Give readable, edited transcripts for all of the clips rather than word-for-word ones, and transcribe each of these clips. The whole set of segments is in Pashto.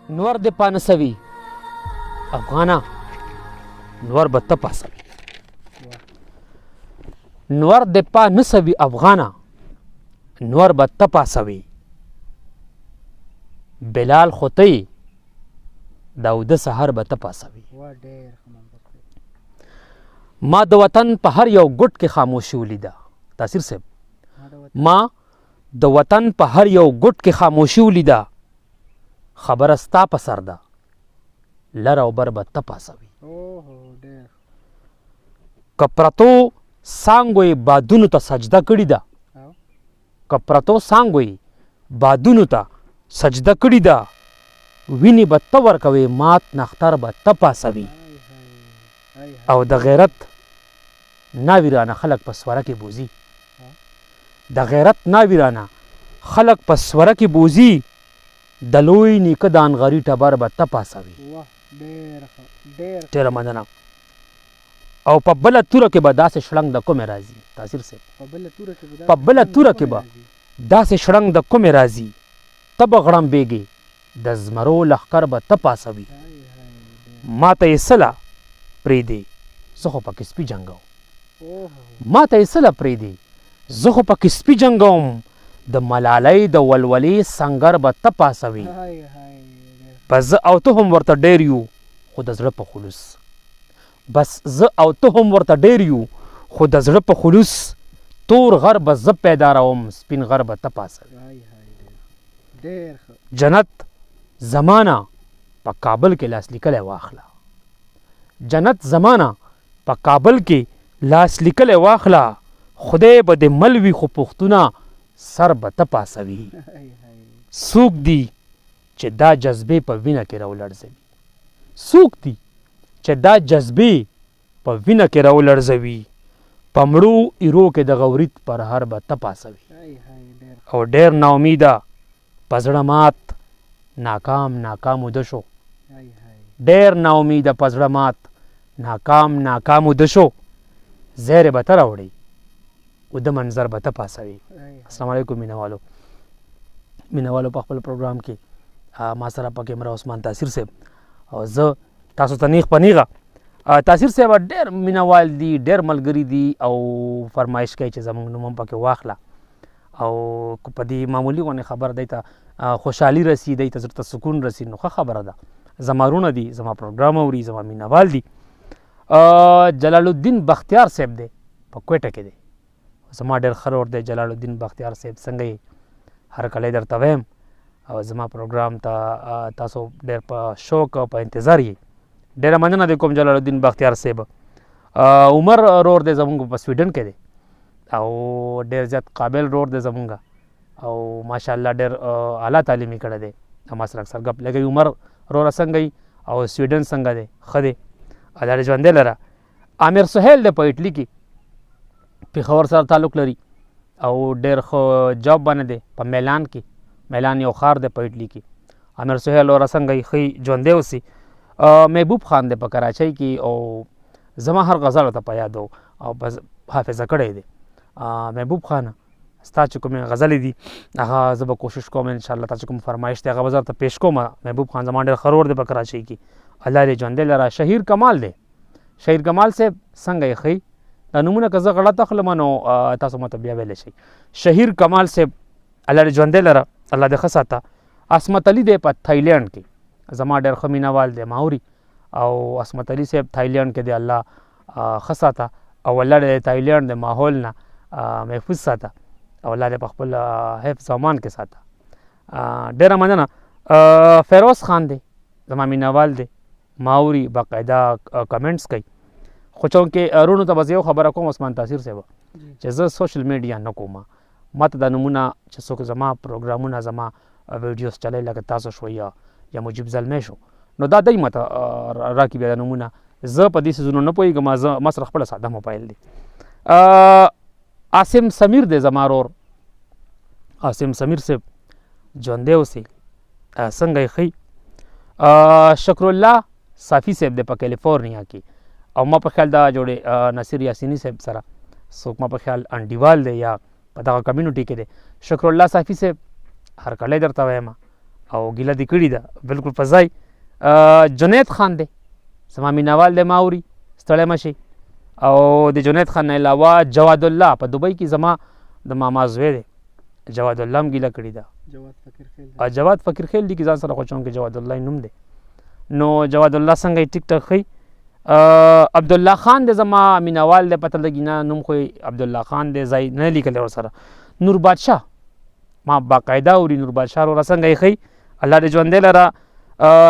نور د پانسوي افغانا نور به ته پاسوي نور د پانسوي افغانا نور به ته پاسوي بلال خوتی داود سحر به ته پاسوي ما د وطن په هر یو ګټ کې خاموشي ولیده تاثیر صاحب ما د وطن په هر یو ګټ کې خاموشي ولیده خبره ستا په سر ده لر او بر به ته پاسوي که پرتو سانګوی بادونو ته سجده کړې ده که پرتو سانګوی بادونو ته سجده کړې ده وینې به ته ورکوې مات نختر به ته پاسوي او د غیرت ناویرانه خلق په سوره کې بوزي د غیرت ناویرانه خلق په سوره کې بوزي د لوی نیکه د انغري ټبر به ته پاسوي ډېره مننه او په بله توره کې به داسې شړنګ د کومې راځي تاثیر صاحب په بله توره کې به داسې شړنګ د کومې راځي ته به غړمبېږې د زمرو لښکر به ته پاسوي ما ته یې سله پرېږدې زه خو پکې سپي جنګوم ما ته یې سله پرېږدې زه خو پکې سپي جنګوم د ملالۍ د ولولې سنګر به ته پاسوي بس زه او ته هم ورته ډېر یو خو د زړه په خلوص بس زه او ته هم ورته ډېر یو خو د زړه په خلوص تور غر به زه پیداروم سپین غر به ته پاسوي جنت زمانه په کابل کې لاس لیکلی واخله جنت زمانه په کابل کې لاس لیکلی واخله خدای به د ملوي خو پښتونه سر به ته پاسوي څوک دي چې دا جذبې په وینه کې راولړزوي څوک دي چې دا جذبې په وینه کې راولړزوي په مړو ایرو کې د غورید پر هر به ته پاسوي او ډېر ناامیده په زړه مات ناکام وده شو ډېر ناامیده په زړه مات ناکام وده شو زیرې به ته راوړئ وده منظر به ته پاسوي السلام علیکم مینوالو په خپل پروګرام کې ما سره په کیمره عثمان تاثیر صاحب او زه تاسو ته نیغ په نیغه تاثیر صاحب ډېر مینوال دي ډېر ملګري دي او فرمایش کوي چې زموږ نوم هم پکې واخله او په دې معمولي غونې خبره دی ته خوشحالي رسي دی ته زړه ته سکون رسي نو ښه خبره ده زما رونه دي زما پروګرام اوري زما مینوال دي جلال الدین بختیار صاحب دی په کوټه کې دی زما ډېر ښه ورور دی جلال الدین بختیار صاحب څنګه یې هر کله درته وایم او زما پروګرام ته تاسو ډېر په شوق او په انتظار یې ډېره مننه دی کوم جلال الدین بختیار صاحب عمر رور دی زمونږ په سویډن کې دی او ډېر زیات قابل رور دی زمونږ او ماشاءالله ډېر اعلی تعلیم یې کړی دی ما سره اکثر ګپ لګوي عمر روره څنګه یي او سویډن څنګه دی ښه دی الله دې ژوندی لره عامر سهیل دی په اټلي کې پېښور سره تعلق لري او ډېر ښه جاب باندې دی په میلان کې میلان یو ښار دی په اټلي کې عامر سهیل روره څنګه یي ښه ژوندی اوسي محبوب خان دی په کراچۍ کې او زما هر غزل ته په یاد او حافظه کړی دی محبوب خان ستا چې کومې غزلې دي هغه زه به کوشش کوم انشاءالله تا چې کوم فرمایش دی هغه به زه ورته پیش کوم محبوب خان زما ډېر ښه ورور دی په کراچۍ کې الله دې ژوندی لره شهیر کمال دی شهیر کمال صاحب څنګه یې ښه دا نومونه که زه غلط اخلم نو تاسو ماته بیا ویلی شئ شهیر کمال صاحب الله دې ژوندی لره الله دې ښه ساته عصمت علي دی په تھایلینډ کې زما ډېر ښه مینهوال دی ماوري او عصمت علي صاحب تھایلینډ کې دی الله ښه ساته او الله دې تھایلینډ د ماحول نه محفوظ ساته او الله دې په خپل حفظ امان کې ساته ډېره مننه فیروز خان دی زما مینهوال دی ماوري باقاعده کمنټس کوي خو چونکې رونو ته به زه یو خبره کوم عثمان تاثیر صاحب چې زه سوشل میډیا نه کوم ما ته دا نومونه چې څوک زما پروګرامونه زما ویډیوز چلی لکه تاسو شو یا مجیب زلمی شو نو دا دی ماته راکړي بیا دا نومونه زه په دې څیزونو نه پوهېږم ما سره خپله ساده موبایل دی عاصم سمیر دی زما ورور عاصم سمیر صاحب ژوندی اوسئ څنګه یې ښه شکر الله صافي صاحب دی په کیلیفورنیا کې او ما په خیال دا جوړې نصیر یاسیني صاحب سره څوک ما په خیال انډیوال دی یا په دغه کمیونټي کې دی شکر الله صافي صاحب هر کله درته وایم او ګیله دې کړې ده بالکل په ځای. جنید خان دی زما مینوال دی ما اوري ستړی مه شئ. او د جنید خان نه علاوه جواد الله په دوبۍ کې زما د ماما زوی دی جواد الله هم ګیله کړې ده. جواد فقیر خیل دی کې ځان سره خوچوم کې جواد الله نوم دی. نو جواد الله څنګه یې ټیک ټاک ښي. عبدالله خان دی زما مینوال دی پته لګي نه نوم خو عبدالله خان دی ځای نه لیکلی ورسره. نور بادشاه ما باقاعده اوري نور بادشاه وروره څنګه یې ښي الله دې ژوندی لره.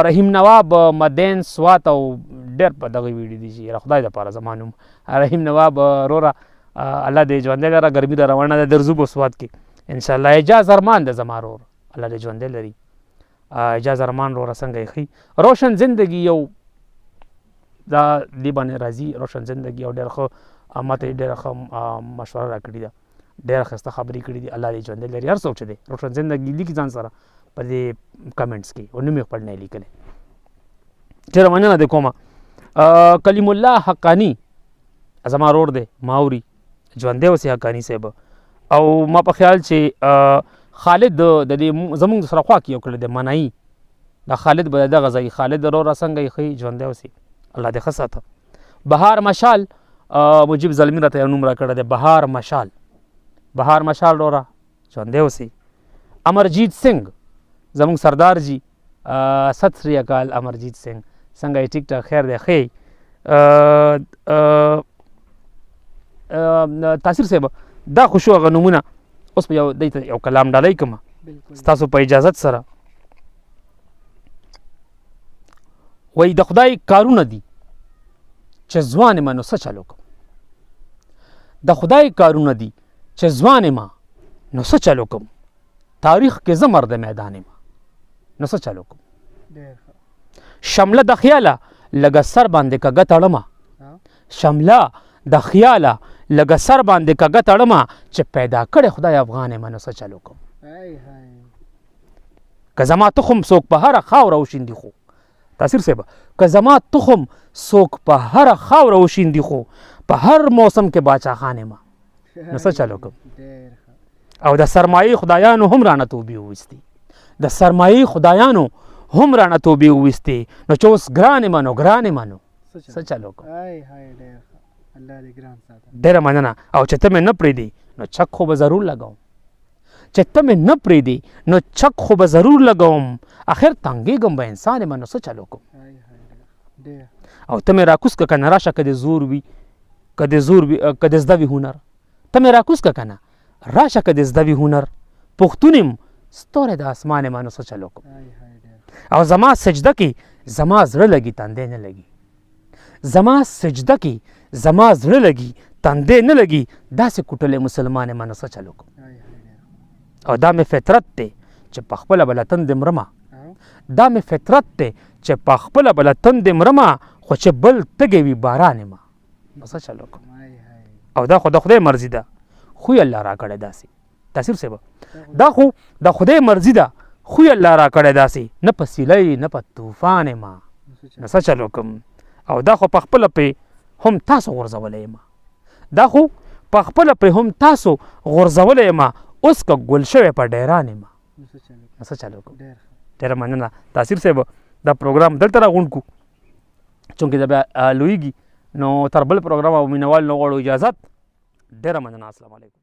رحیم نواب مدین سوات او ډېر په دغه ویډیو دي چې خدای دپاره زما نوم رحیم نواب وروره الله دې ژوندی لره. ګرمي را روانه ده درځو به سوات کې انشاءالله. اعجاز ارمان ده زما ورور الله دې ژوندی لري. اعجاز ارمان وروره څنګه یې ښي. روشن زندگی یو دا دې باندې راځي روشن زندگی او ډېر ښه ما ته یې ډېره ښه مشوره راکړې ده ډېره ښایسته خبرې کړي دي الله دې ژوندی لري. هر څوک چې دی روشن زندگی لیکي ځان سره په دې کمنټس کې او نوم یې خپل نه لیکلی. ډېره مننه دې کومه. کلیم الله حقاني زما ورور دی ما اوري ژوندی اوسې حقاني صاحب. او ما په خیال چې خالد د دې زمونږ سره خوا کې یو کړی دی منایي دا خالد به دغه ځای خالد وروره څنګه یې ښه ژوندی اوسې الله دې ښه ساته. بهار مشال مجیب زلمي راته یو نوم راکړی دی بهار مشال بهار مشال وروره ژوندی اوسې. امرجیت سنگھ زمونږ سردار جی ست سری اکال امرجیت سنگھ څنګه یې ټیک ټاک خیر دی ښې. تاثیر صاحب دا خو شو هغه نومونه اوس په یو دی ته یو کلام ډالۍ کړم ستاسو په اجازت سره. وایي د خدای کارونه دي چې ځوان یم نو څه چل وکړم. د خدای کارونه دي چې ځوان یم نو څه چل وکړم. تاریخ کې زه مرد میدان یم نو څه چل وکړم. شمله د خیاله لږه سر باندې کږه تړمه شمله د خیاله لږه سر باندې کږه تړمه چې پیدا کړی خدای افغان یم نو څه چل وکړم. که زما تخم څوک په هره خاوره وشیندي خو تاثیر صاحب که زما تخم څوک په هره خاوره وشیندي خو په هر موسم کې باچا خان یم نو څه چل وکړم. او د سرمایې خدایانو هم رانه توبې وویستې د سرمایې خدایانو هم رانه توبې وویستې نو چې اوس ګران یم نو ګران یم نو څه چل وکړم. ډېره مننه. او چې ته مې نه پرېږدې نو چک خو به ضرور لګوم چې ته مې نه پرېږدې نو چک خو به ضرور لګوم. اخر تنګېږم به انسان یم نو څه چل وکړم. او ته مې راکوز که که نه راشه که دې زور وي که دې زور وي که دې زده وي هنر ته مې راکوز که که نه راشه که دې زده وي هنر پښتون یم ستوری د اسمان یم نو څه چل وکړم. او زما سجده کې زما زړه لګي تندی نه لګي زما سجده کې زما زړه لګي تندی نه لګي داسې کوټلی مسلمان یم نو څه چل وکړم. او دا مې فطرت دی چې په خپله به له تندې مرمه دا مې فطرت دی چې په خپله به له تندې مرمه خو چې بل تږی وي باران یم نو څه چل وکړم. او دا خو د خدای مرضي ده خو یې الله را کړی داسې تاثیر صاحب دا خو د خدای مرضي ده خو یې الله را کړی داسې نه په سیلۍ نه په طوفان یم نو څه چل وکړم. او دا خو په خپله پرې هم تاسو غورځولی یم دا خو په خپله پرې هم تاسو غورځولی یم اوس که ګل شوی په ډیران یم نو څه چل وکړم. ډېره مننه تاثیر صاحب دا پروګرام دلته راغونډ کړو چونکې دا بیا لویږي نو تر بل پروګرام او مینوال نه غواړو اجازت. ډېره مننه السلام علیکم.